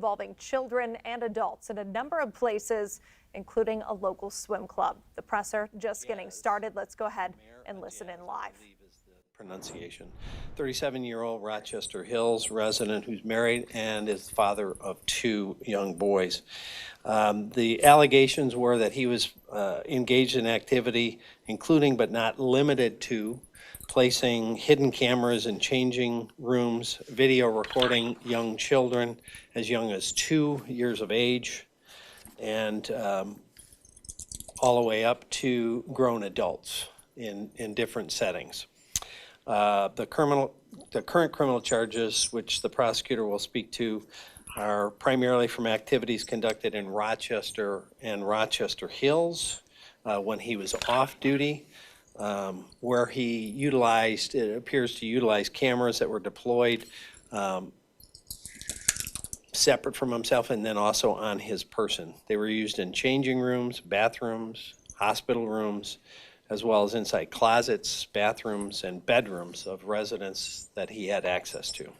involving children and adults in a number of places, including a local swim club. The presser just getting started. Let's go ahead and listen in live. Pronunciation. 37-year-old Rochester Hills resident who's married and is the father of 2 young boys. The allegations were that he was engaged in activity, including but not limited to placing hidden cameras in changing rooms, video recording young children as young as 2 years of age, and all the way up to grown adults in different settings. The current criminal charges, which the prosecutor will speak to, are primarily from activities conducted in Rochester and Rochester Hills when he was off duty, where he appears to utilize cameras that were deployed separate from himself and then also on his person. They were used in changing rooms, bathrooms, hospital rooms, as well as inside closets, bathrooms, and bedrooms of residents that he had access to.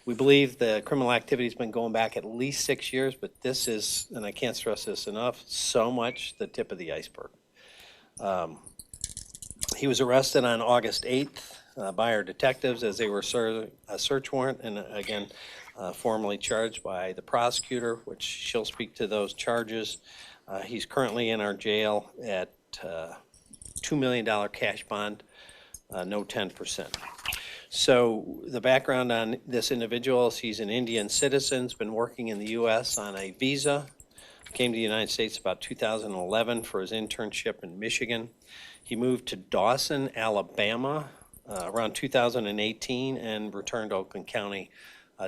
We believe the criminal activity has been going back at least 6 years, but this is, and I can't stress this enough, so much the tip of the iceberg. He was arrested on August 8th by our detectives as they were serving a search warrant, and again, formally charged by the prosecutor, which she'll speak to those charges. He's currently in our jail at $2 million cash bond, no 10%. So the background on this individual is he's an Indian citizen, has been working in the U.S. on a visa, came to the United States about 2011 for his internship in Michigan. He moved to Dawson, Alabama around 2018 and returned to Oakland County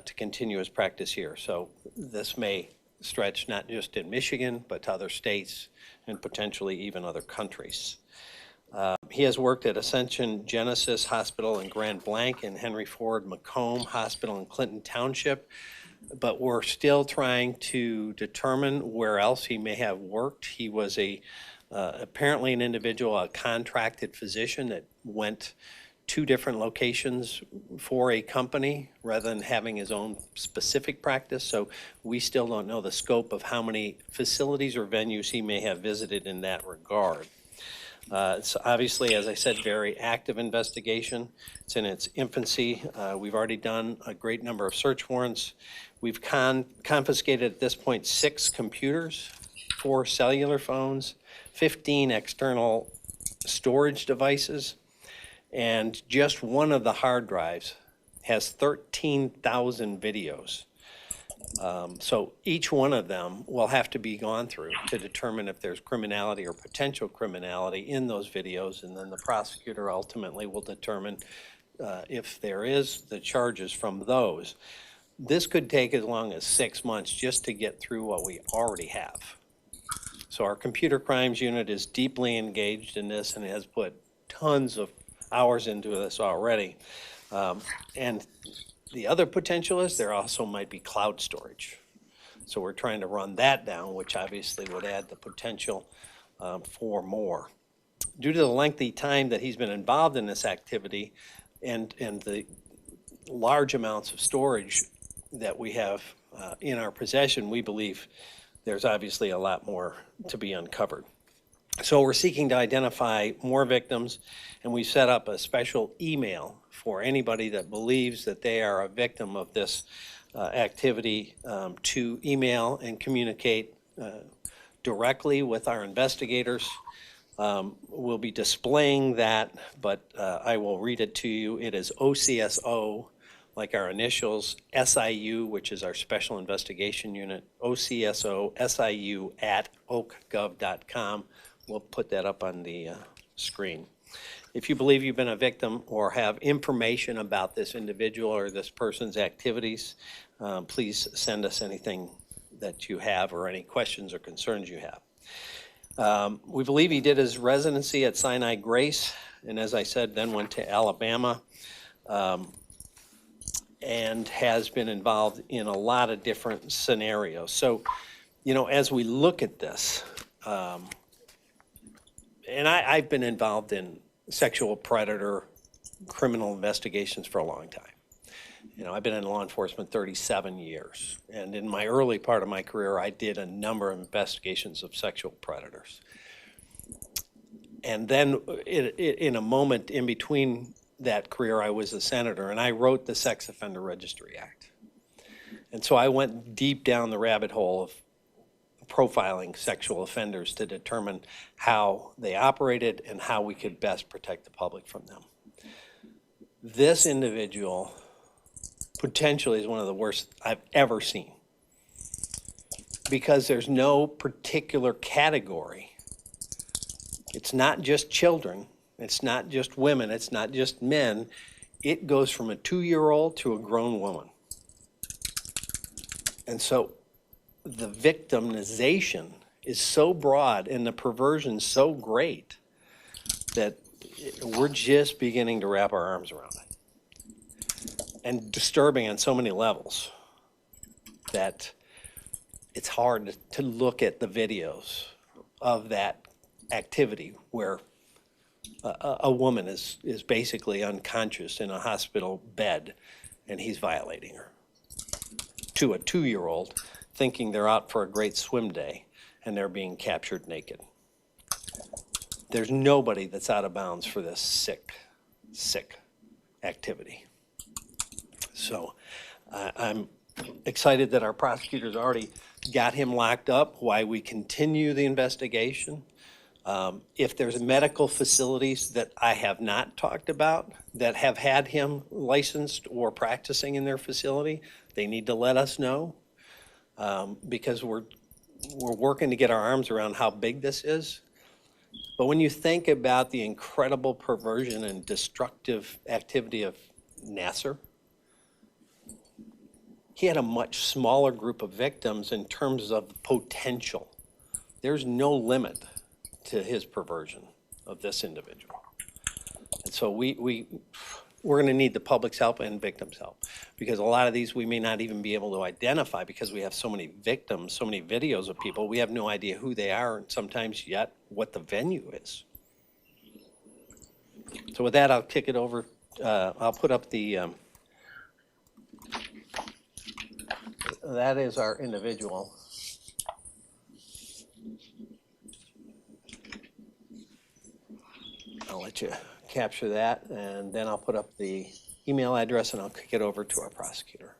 to continue his practice here. So this may stretch not just in Michigan, but to other states and potentially even other countries. He has worked at Ascension Genesis Hospital in Grand Blanc and Henry Ford Macomb Hospital in Clinton Township, but we're still trying to determine where else he may have worked. He was apparently an individual, a contracted physician that went 2 different locations for a company rather than having his own specific practice. So we still don't know the scope of how many facilities or venues he may have visited in that regard. It's obviously, as I said, very active investigation. It's in its infancy. We've already done a great number of search warrants. We've confiscated at this point 6 computers, 4 cellular phones, 15 external storage devices, and just one of the hard drives has 13,000 videos. So each one of them will have to be gone through to determine if there's criminality or potential criminality in those videos, and then the prosecutor ultimately will determine if there is the charges from those. This could take as long as 6 months just to get through what we already have. So our computer crimes unit is deeply engaged in this and has put tons of hours into this already. And the other potential is there also might be cloud storage. So we're trying to run that down, which obviously would add the potential for more. Due to the lengthy time that he's been involved in this activity and the large amounts of storage that we have in our possession, we believe there's obviously a lot more to be uncovered. So we're seeking to identify more victims, and we set up a special email for anybody that believes that they are a victim of this activity to email and communicate directly with our investigators. We'll be displaying that, but I will read it to you. It is OCSO, like our initials, SIU, which is our Special Investigation Unit, OCSO SIU at oakgov.com. We'll put that up on the screen. If you believe you've been a victim or have information about this individual or this person's activities, please send us anything that you have or any questions or concerns you have. We believe he did his residency at Sinai Grace, and as I said, then went to Alabama, and has been involved in a lot of different scenarios. So, you know, as we look at this, and I've been involved in sexual predator criminal investigations for a long time. I've been in law enforcement 37 years, and in my early part of my career, I did a number of investigations of sexual predators. And then in a moment in between that career, I was a senator, and I wrote the Sex Offender Registry Act. And so I went deep down the rabbit hole of profiling sexual offenders to determine how they operated and how we could best protect the public from them. This individual potentially is one of the worst I've ever seen, because there's no particular category. It's not just children, it's not just women, it's not just men. It goes from a 2-year-old to a grown woman. And so the victimization is so broad and the perversion so great that we're just beginning to wrap our arms around it. And disturbing on so many levels that it's hard to look at the videos of that activity where a woman is basically unconscious in a hospital bed and he's violating her, to a 2-year-old thinking they're out for a great swim day and they're being captured naked. There's nobody that's out of bounds for this sick activity. So I'm excited that our prosecutors already got him locked up while we continue the investigation. If there's medical facilities that I have not talked about that have had him licensed or practicing in their facility, they need to let us know, because we're working to get our arms around how big this is. But when you think about the incredible perversion and destructive activity of Nasser, he had a much smaller group of victims in terms of potential. There's no limit to his perversion of this individual. And so we're going to need the public's help and victims' help, because a lot of these we may not even be able to identify because we have so many victims, so many videos of people. We have no idea who they are and sometimes yet what the venue is. So with that, I'll kick it over. I'll put up the, that is our individual. I'll let you capture that, and then I'll put up the email address and I'll kick it over to our prosecutor.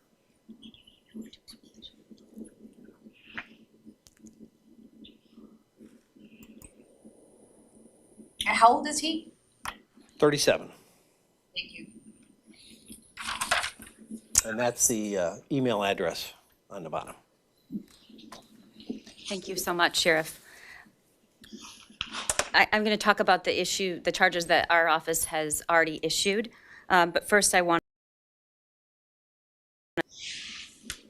How old is he? 37. Thank you. And that's the email address on the bottom. Thank you so much, Sheriff. I'm going to talk about the charges that our office has already issued. But first I want,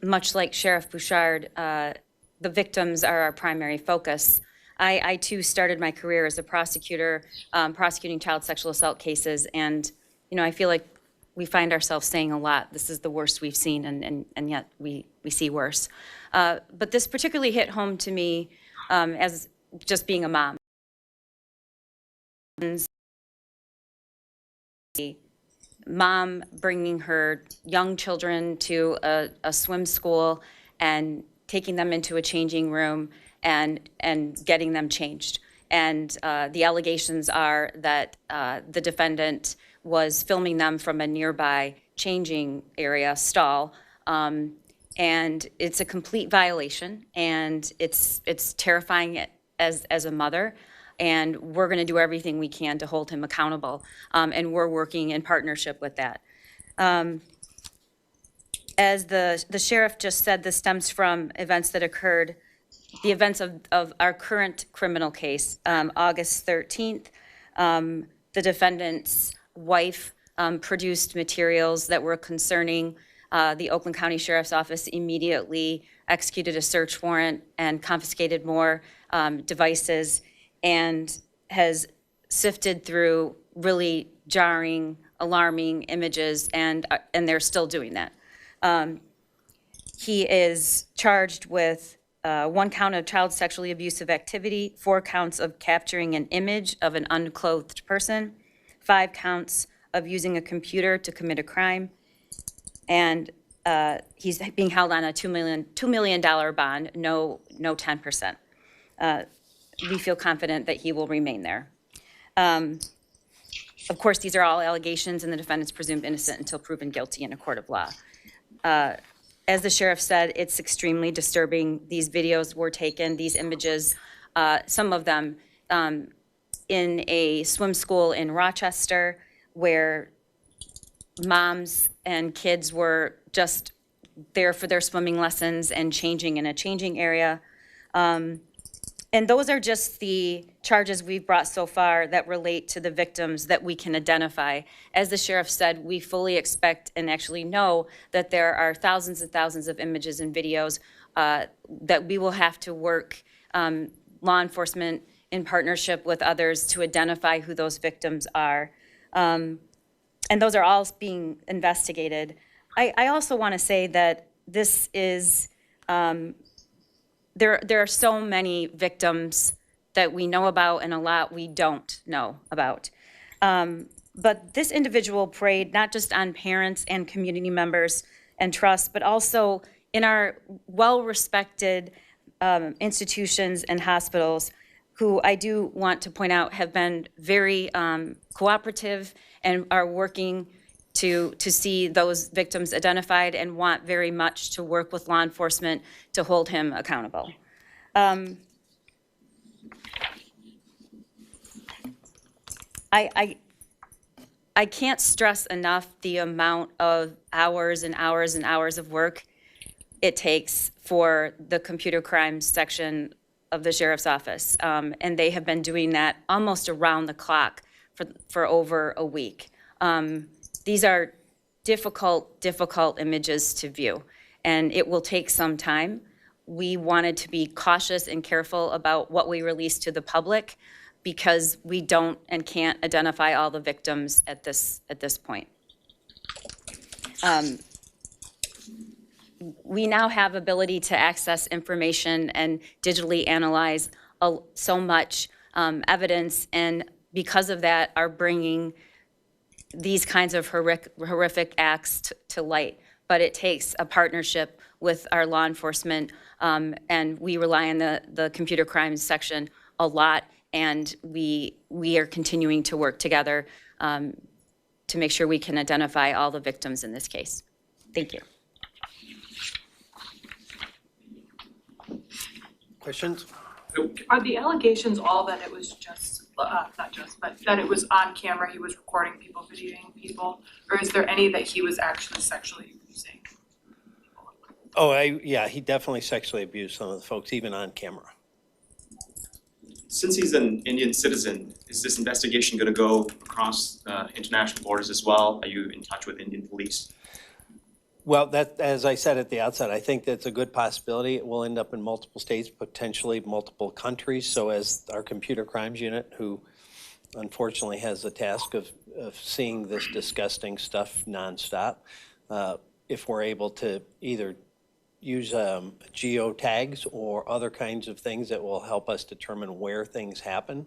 much like Sheriff Bouchard, the victims are our primary focus. I too started my career as a prosecutor, prosecuting child sexual assault cases, and I feel like we find ourselves saying a lot, this is the worst we've seen, and yet we see worse. But this particularly hit home to me as just being a mom. Mom bringing her young children to a swim school and taking them into a changing room and getting them changed. And the allegations are that the defendant was filming them from a nearby changing area stall. And it's a complete violation, and it's terrifying as a mother. And we're going to do everything we can to hold him accountable. And we're working in partnership with that. As the sheriff just said, this stems from events that occurred, the events of our current criminal case. August 13th, the defendant's wife produced materials that were concerning. The Oakland County Sheriff's Office immediately executed a search warrant and confiscated more devices, and has sifted through really jarring, alarming images, and they're still doing that. He is charged with 1 count of child sexually abusive activity, 4 counts of capturing an image of an unclothed person, 5 counts of using a computer to commit a crime, And he's being held on a $2 million bond, no 10%. We feel confident that he will remain there. Of course, these are all allegations, and the defendant's presumed innocent until proven guilty in a court of law. As the sheriff said, it's extremely disturbing. These videos were taken, these images, some of them in a swim school in Rochester, where moms and kids were just there for their swimming lessons and changing in a changing area. And those are just the charges we've brought so far that relate to the victims that we can identify. As the sheriff said, we fully expect and actually know that there are thousands and thousands of images and videos that we will have to work, law enforcement in partnership with others, to identify who those victims are. And those are all being investigated. I also want to say that this is, there are so many victims that we know about and a lot we don't know about. But this individual preyed not just on parents and community members and trusts, but also in our well-respected institutions and hospitals, who I do want to point out have been very cooperative and are working to see those victims identified and want very much to work with law enforcement to hold him accountable. I can't stress enough the amount of hours and hours and hours of work it takes for the computer crimes section of the sheriff's office. And they have been doing that almost around the clock for over a week. These are difficult images to view, and it will take some time. We wanted to be cautious and careful about what we release to the public because we don't and can't identify all the victims at this point. We now have ability to access information and digitally analyze so much evidence, and because of that are bringing these kinds of horrific acts to light. But it takes a partnership with our law enforcement, and we rely on the computer crimes section a lot, and we are continuing to work together to make sure we can identify all the victims in this case. Thank you. Questions? Are the allegations all that it was just, not just, but that it was on camera, he was recording people, videoing people? Or is there any that he was actually sexually abusing? Oh, yeah, he definitely sexually abused some of the folks, even on camera. Since he's an Indian citizen, is this investigation going to go across international borders as well? Are you in touch with Indian police? Well, that, as I said at the outset, I think that's a good possibility. It will end up in multiple states, potentially multiple countries. So as our computer crimes unit, who unfortunately has the task of seeing this disgusting stuff nonstop, if we're able to either use geotags or other kinds of things that will help us determine where things happen,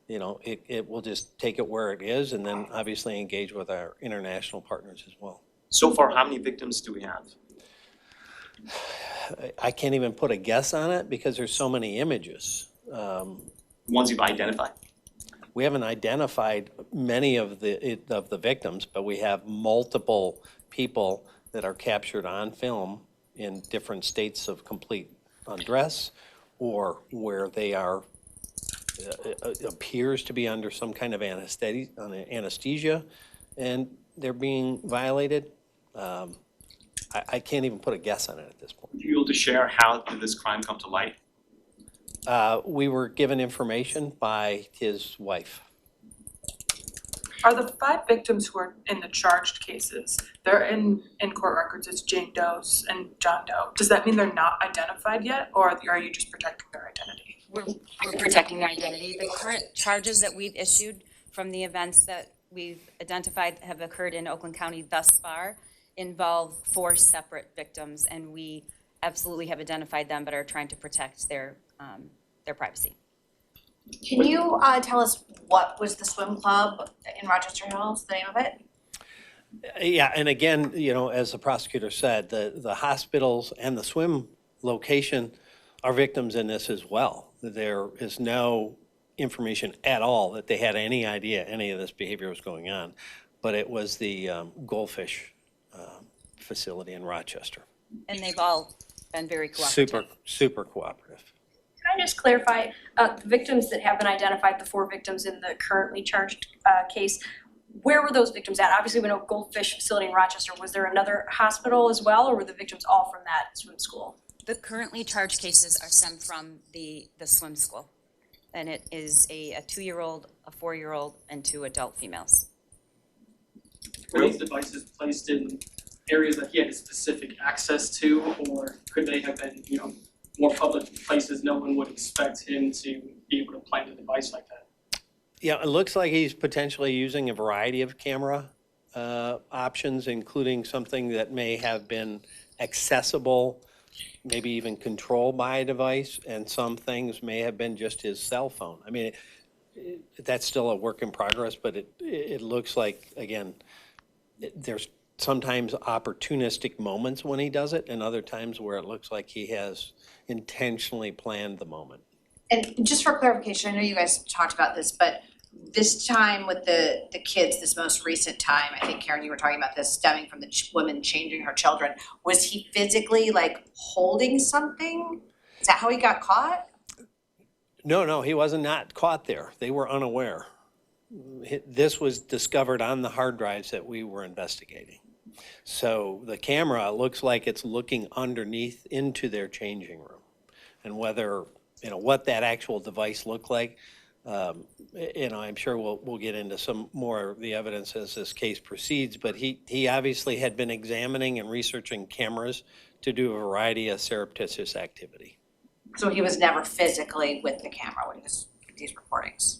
you know, it will just take it where it is, and then obviously engage with our international partners as well. So far, how many victims do we have? I can't even put a guess on it because there's so many images. Ones you've identified? We haven't identified many of the victims, but we have multiple people that are captured on film in different states of complete undress, or where they are appears to be under some kind of anesthesia, and they're being violated. I can't even put a guess on it at this point. Would you be able to share how did this crime come to light? We were given information by his wife. Are the 5 victims who are in the charged cases, they're in court records as Jane Doe's and John Doe? Does that mean they're not identified yet, or are you just protecting their identity? We're protecting their identity. The current charges that we've issued from the events that we've identified have occurred in Oakland County thus far involve 4 separate victims, and we absolutely have identified them but are trying to protect their privacy. Can you tell us what was the swim club in Rochester Hills, the name of it? Yeah, and again, as the prosecutor said, the hospitals and the swim location are victims in this as well. There is no information at all that they had any idea any of this behavior was going on, but it was the goldfish facility in Rochester. And they've all been very cooperative. Super cooperative. Can I just clarify, the victims that have been identified, the 4 victims in the currently charged case, where were those victims at? Obviously, we know Goldfish facility in Rochester. Was there another hospital as well, or were the victims all from that swim school? The currently charged cases are stemmed from the swim school. And it is a 2-year-old, a 4-year-old, and 2 adult females. Were these devices placed in areas that he had specific access to, or could they have been, more public places no one would expect him to be able to plant a device like that? Yeah, it looks like he's potentially using a variety of camera options, including something that may have been accessible, maybe even controlled by a device, and some things may have been just his cell phone. I mean, that's still a work in progress, but it looks like, again, there's sometimes opportunistic moments when he does it, and other times where it looks like he has intentionally planned the moment. And just for clarification, I know you guys talked about this, but this time with the kids, this most recent time, I think Karen, you were talking about this stemming from the woman changing her children. Was he physically like holding something? Is that how he got caught? No, he was not caught there. They were unaware. This was discovered on the hard drives that we were investigating. So the camera looks like it's looking underneath into their changing room. And whether, what that actual device looked like, I'm sure we'll get into some more of the evidence as this case proceeds, but he obviously had been examining and researching cameras to do a variety of surreptitious activity. So he was never physically with the camera when he was these recordings?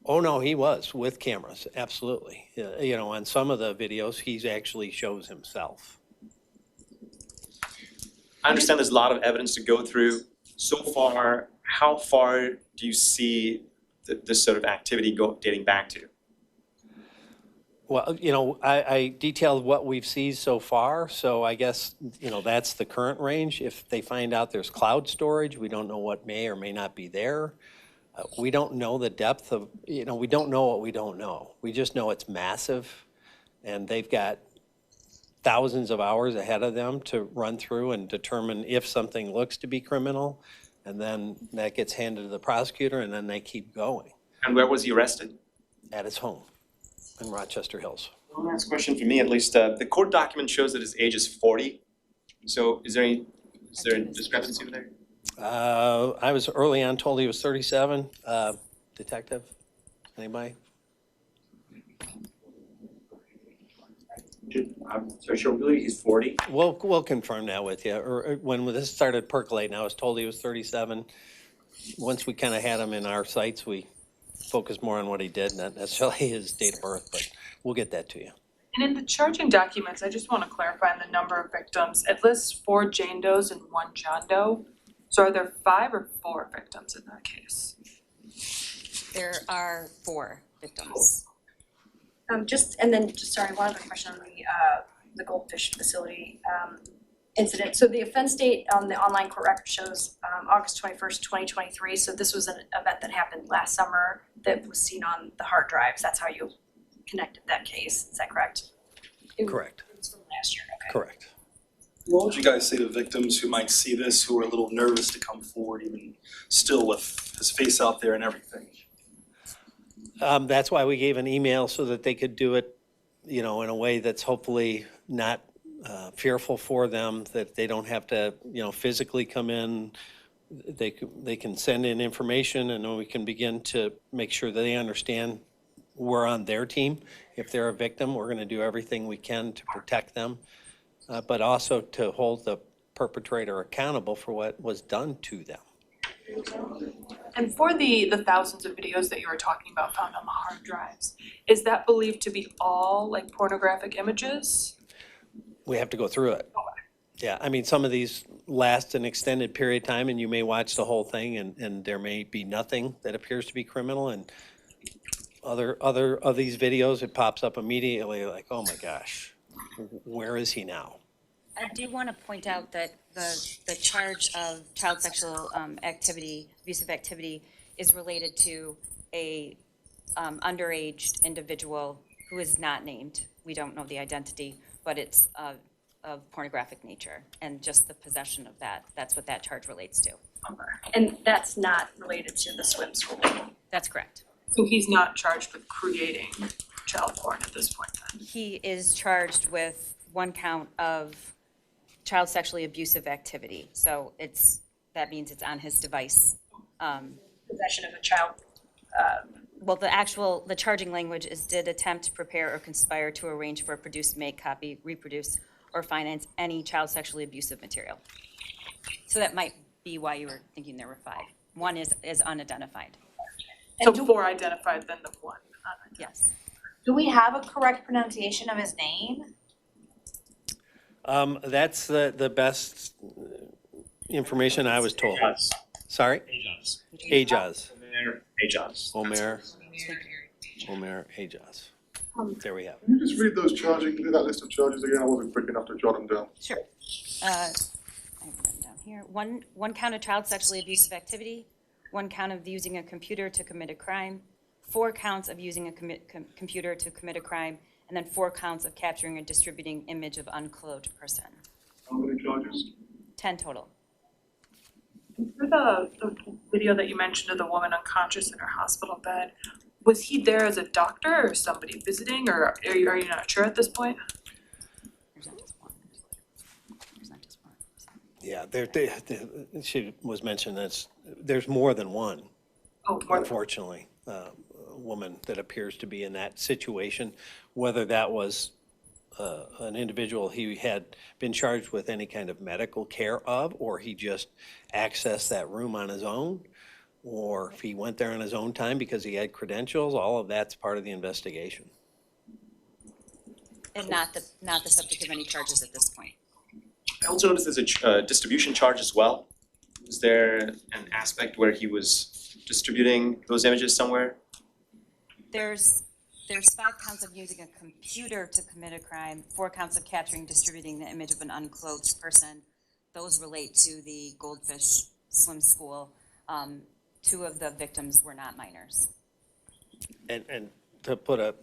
Oh, no, he was with cameras, absolutely. On some of the videos, he actually shows himself. I understand there's a lot of evidence to go through. So far, how far do you see this sort of activity dating back to? Well, I detailed what we've seen so far, so I guess, that's the current range. If they find out there's cloud storage, we don't know what may or may not be there. We don't know the depth of, we don't know what we don't know. We just know it's massive, and they've got thousands of hours ahead of them to run through and determine if something looks to be criminal, and then that gets handed to the prosecutor, and then they keep going. And where was he arrested? At his home in Rochester Hills. One last question for me, at least. The court document shows that his age is 40. So is there a discrepancy there? I was early on told he was 37. Detective, anybody? I'm so sure really he's 40. We'll confirm that with you. Or when this started percolating, I was told he was 37. Once we kind of had him in our sights, we focused more on what he did, not necessarily his date of birth, but we'll get that to you. And in the charging documents, I just want to clarify on the number of victims. It lists 4 Jane Does and 1 John Doe. So are there 5 or 4 victims in that case? There are 4 victims. Sorry, one other question on the Goldfish facility incident. So the offense date on the online court record shows August 21st, 2023. So this was an event that happened last summer that was seen on the hard drives. That's how you connected that case. Is that correct? Correct. It was from last year, okay. Correct. What would you guys say to victims who might see this, who are a little nervous to come forward, even still with his face out there and everything? That's why we gave an email so that they could do it, in a way that's hopefully not fearful for them, that they don't have to, physically come in. They can send in information, and then we can begin to make sure that they understand we're on their team. If they're a victim, we're going to do everything we can to protect them, but also to hold the perpetrator accountable for what was done to them. And for the thousands of videos that you were talking about found on the hard drives, is that believed to be all like pornographic images? We have to go through it. Yeah, I mean, some of these last an extended period of time, and you may watch the whole thing, and there may be nothing that appears to be criminal, and other of these videos, it pops up immediately like, oh my gosh, where is he now? I do want to point out that the charge of child sexual activity, abusive activity, is related to a underage individual who is not named. We don't know the identity, but it's of pornographic nature, and just the possession of that. That's what that charge relates to. And that's not related to the swim school. That's correct. So he's not charged with creating child porn at this point then? He is charged with one count of child sexually abusive activity. So that means it's on his device. Possession of a child. Well, the charging language is did attempt, prepare, or conspire to arrange for, produce, make, copy, reproduce, or finance any child sexually abusive material. So that might be why you were thinking there were 5. One is unidentified. So 4 identified, then the 1 unidentified. Yes. Do we have a correct pronunciation of his name? That's the best information I was told. Sorry? Ajaz. Omer Ajaz. There we have it. Can you just read that list of charges again? I wasn't quick enough to jot them down. Sure. I have them down here. One count of child sexually abusive activity, 1 count of using a computer to commit a crime, 4 counts of using a computer to commit a crime, and then 4 counts of capturing and distributing image of unclothed person. How many charges? 10 total. For the video that you mentioned of the woman unconscious in her hospital bed, was he there as a doctor or somebody visiting, or are you not sure at this point? There's not just one. There's not just one. Yeah, she was mentioned there's more than one. Oh, more. Unfortunately, a woman that appears to be in that situation, whether that was an individual he had been charged with any kind of medical care of, or he just accessed that room on his own, or if he went there on his own time because he had credentials, all of that's part of the investigation. And not the subject of any charges at this point. I also noticed there's a distribution charge as well. Was there an aspect where he was distributing those images somewhere? There's 5 counts of using a computer to commit a crime, 4 counts of capturing, distributing the image of an unclothed person. Those relate to the Goldfish Swim School. 2 of the victims were not minors. And to put a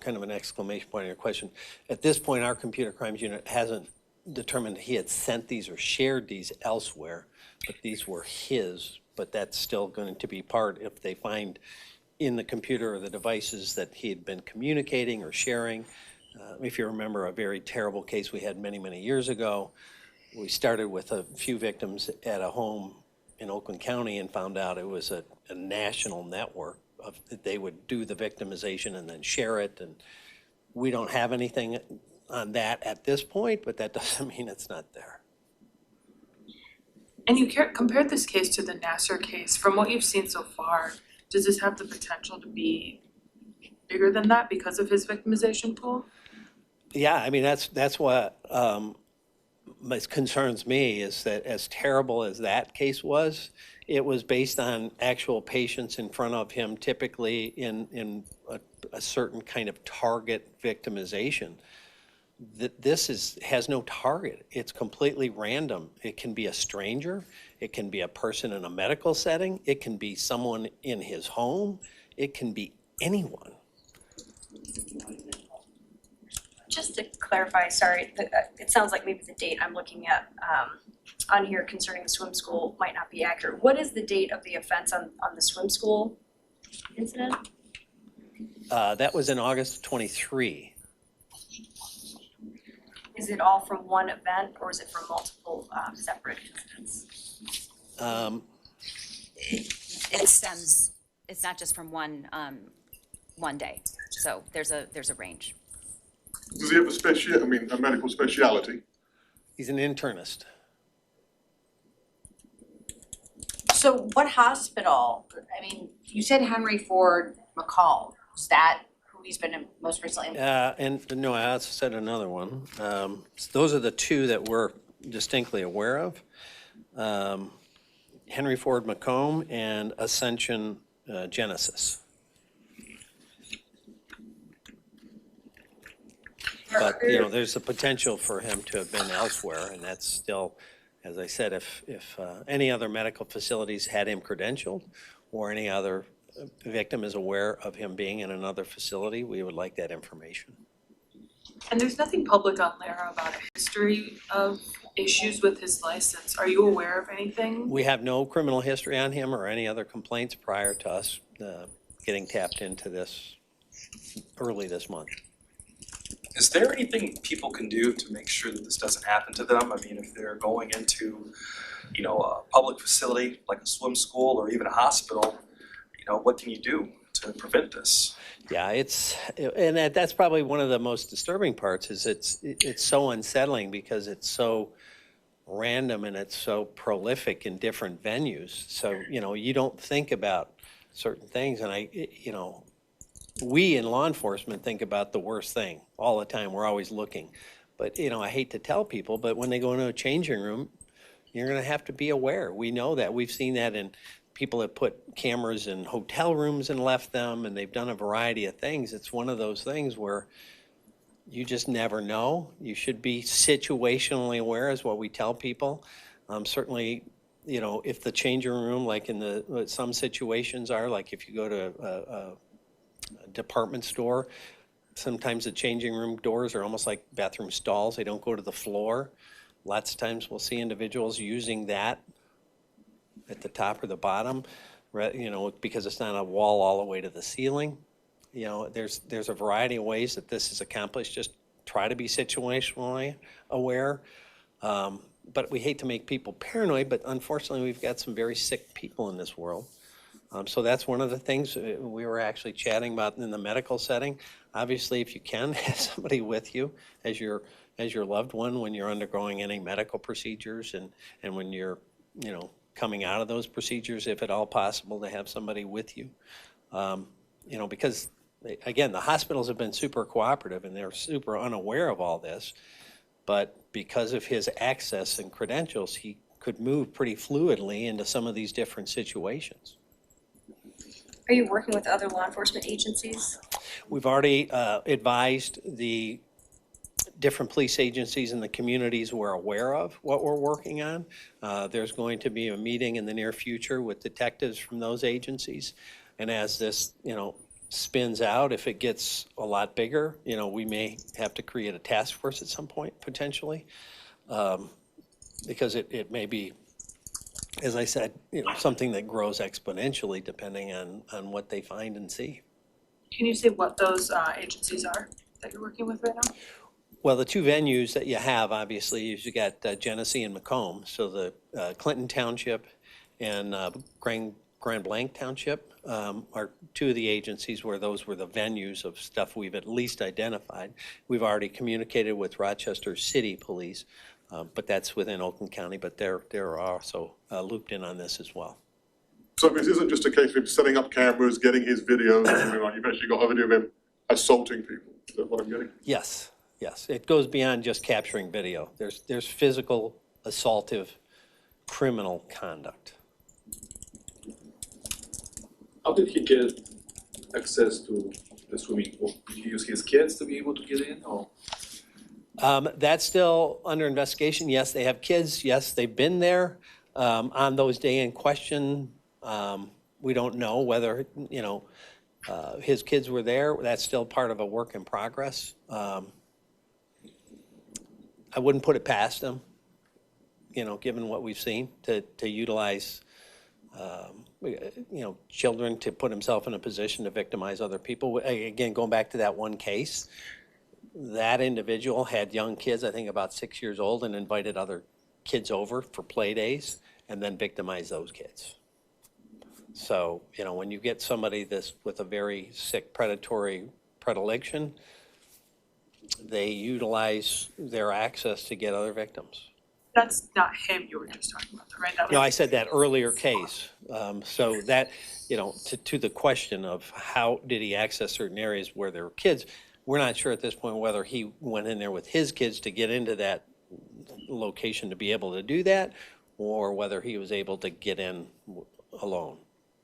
kind of an exclamation point on your question, at this point, our computer crimes unit hasn't determined he had sent these or shared these elsewhere, but these were his, but that's still going to be part if they find in the computer or the devices that he had been communicating or sharing. If you remember a very terrible case we had many, many years ago, we started with a few victims at a home in Oakland County and found out it was a national network of that they would do the victimization and then share it. And we don't have anything on that at this point, but that doesn't mean it's not there. And you compared this case to the Nasser case. From what you've seen so far, does this have the potential to be bigger than that because of his victimization pool? Yeah, I mean, that's what concerns me is that as terrible as that case was, it was based on actual patients in front of him, typically in a certain kind of target victimization. This has no target. It's completely random. It can be a stranger. It can be a person in a medical setting. It can be someone in his home. It can be anyone. Just to clarify, sorry, it sounds like maybe the date I'm looking at on here concerning the swim school might not be accurate. What is the date of the offense on the swim school incident? That was in August 23. Is it all from one event or is it from multiple separate incidents? It stems. It's not just from one day. So there's a range. Does he have a medical speciality? He's an internist. So what hospital, I mean, you said Henry Ford McCall, is that who he's been in most recently? And no, I also said another one. Those are the 2 that we're distinctly aware of. Henry Ford Macomb and Ascension Genesis. But, you know, there's the potential for him to have been elsewhere, and that's still, as I said, if any other medical facilities had him credentialed or any other victim is aware of him being in another facility, we would like that information. And there's nothing public on Lara about a history of issues with his license. Are you aware of anything? We have no criminal history on him or any other complaints prior to us getting tapped into this early this month. Is there anything people can do to make sure that this doesn't happen to them? I mean, if they're going into, you know, a public facility like a swim school or even a hospital, you know, what can you do to prevent this? Yeah, and that's probably one of the most disturbing parts is it's so unsettling because it's so random and it's so prolific in different venues. So, you know, you don't think about certain things, and you know, we in law enforcement think about the worst thing all the time. We're always looking. But, you know, I hate to tell people, but when they go into a changing room, you're going to have to be aware. We know that. We've seen that in people that put cameras in hotel rooms and left them, and they've done a variety of things. It's one of those things where you just never know. You should be situationally aware is what we tell people. Certainly, you know, if the changing room, like in some situations are, like if you go to a department store, sometimes the changing room doors are almost like bathroom stalls. They don't go to the floor. Lots of times we'll see individuals using that at the top or the bottom, you know, because it's not a wall all the way to the ceiling. You know, there's a variety of ways that this is accomplished. Just try to be situationally aware. But we hate to make people paranoid, but unfortunately we've got some very sick people in this world. So that's one of the things we were actually chatting about in the medical setting. Obviously, if you can, have somebody with you as your loved one when you're undergoing any medical procedures and when you're, you know, coming out of those procedures, if at all possible, to have somebody with you. You know, because, again, the hospitals have been super cooperative and they're super unaware of all this. But because of his access and credentials, he could move pretty fluidly into some of these different situations. Are you working with other law enforcement agencies? We've already advised the different police agencies in the communities we're aware of what we're working on. There's going to be a meeting in the near future with detectives from those agencies. And as this, you know, spins out, if it gets a lot bigger, you know, we may have to create a task force at some point, potentially, because it may be, as I said, you know, something that grows exponentially depending on what they find and see. Can you say what those agencies are that you're working with right now? Well, the two venues that you have, obviously, is you got Genesee and Macomb. So the Clinton Township and Grand Blanc Township are two of the agencies where those were the venues of stuff we've at least identified. We've already communicated with Rochester City Police, but that's within Oakland County, but they're also looped in on this as well. So this isn't just a case of him setting up cameras, getting his videos, and you've actually got a video of him assaulting people. Is that what I'm getting? Yes, yes. It goes beyond just capturing video. There's physical, assaultive, criminal conduct. How did he get access to the swimming pool? Did he use his kids to be able to get in, or? That's still under investigation. Yes, they have kids. Yes, they've been there on those days in question. We don't know whether, you know, his kids were there. That's still part of a work in progress. I wouldn't put it past them, you know, given what we've seen, to utilize, you know, children to put himself in a position to victimize other people. Again, going back to that one case, that individual had young kids, I think about 6 years old, and invited other kids over for play days and then victimized those kids. So, you know, when you get somebody with a very sick predatory predilection, they utilize their access to get other victims. That's not him you were just talking about, right? That was... You know, I said that earlier case. So that, you know, to the question of how did he access certain areas where there were kids, we're not sure at this point whether he went in there with his kids to get into that location to be able to do that, or whether he was able to get in alone.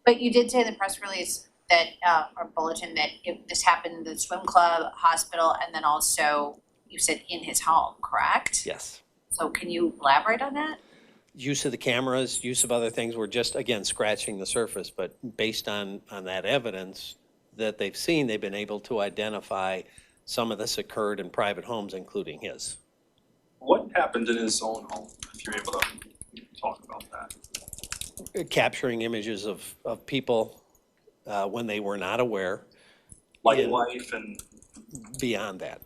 But you did say in the press release that, or bulletin, that this happened in the swim club, hospital, and then also you said in his home, correct? Yes. So can you elaborate on that? Use of the cameras, use of other things, we're just, again, scratching the surface, but based on that evidence that they've seen, they've been able to identify some of this occurred in private homes, including his. What happened in his own home, if you're able to talk about that? Capturing images of people when they were not aware. Like Yeah. wife and, Beyond that.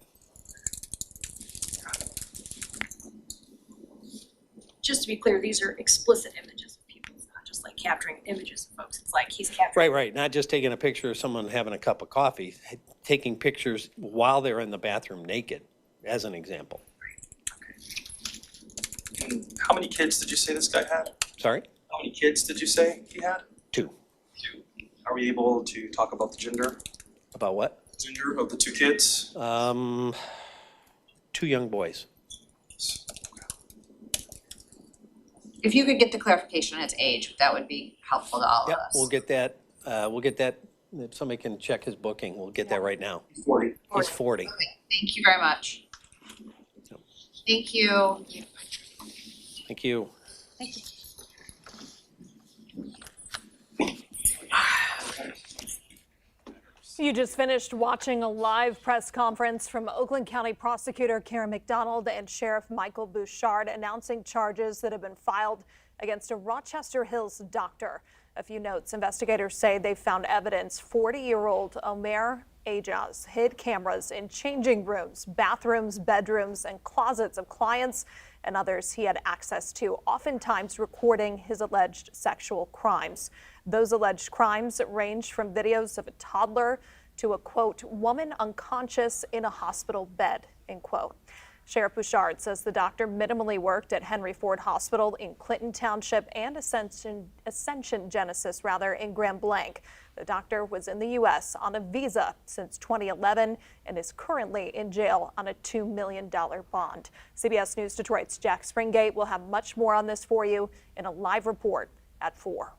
Just to be clear, these are explicit images of people, it's not just like capturing images of folks, it's like he's capturing. Right, not just taking a picture of someone having a cup of coffee, taking pictures while they're in the bathroom naked, as an example. and how many kids did you say this guy had? Sorry? How many kids did you say he had? 2. 2. Are we able to talk about the gender? About what? Gender of the 2 kids? 2 young boys. If you could get the clarification on its age, that would be helpful to all of Yep, us. we'll get that, if somebody can check his booking, we'll get that right now. 40. He's 40. Okay, thank you very much. Thank you. Thank you. Thank you. You just finished watching a live press conference from Oakland County Prosecutor Karen McDonald and Sheriff Michael Bouchard announcing charges that have been filed against a Rochester Hills doctor. A few notes. Investigators say they found evidence 40-year-old Omer Ajaz hid cameras in changing rooms, bathrooms, bedrooms, and closets of clients and others he had access to, oftentimes recording his alleged sexual crimes. Those alleged crimes range from videos of a toddler to a, quote, woman unconscious in a hospital bed, end quote. Sheriff Bouchard says the doctor minimally worked at Henry Ford Hospital in Clinton Township and Ascension Genesis in Grand Blanc. The doctor was in the U.S. on a visa since 2011 and is currently in jail on a $2 million bond. CBS News Detroit's Jack Springate will have much more on this for you in a live report at 4.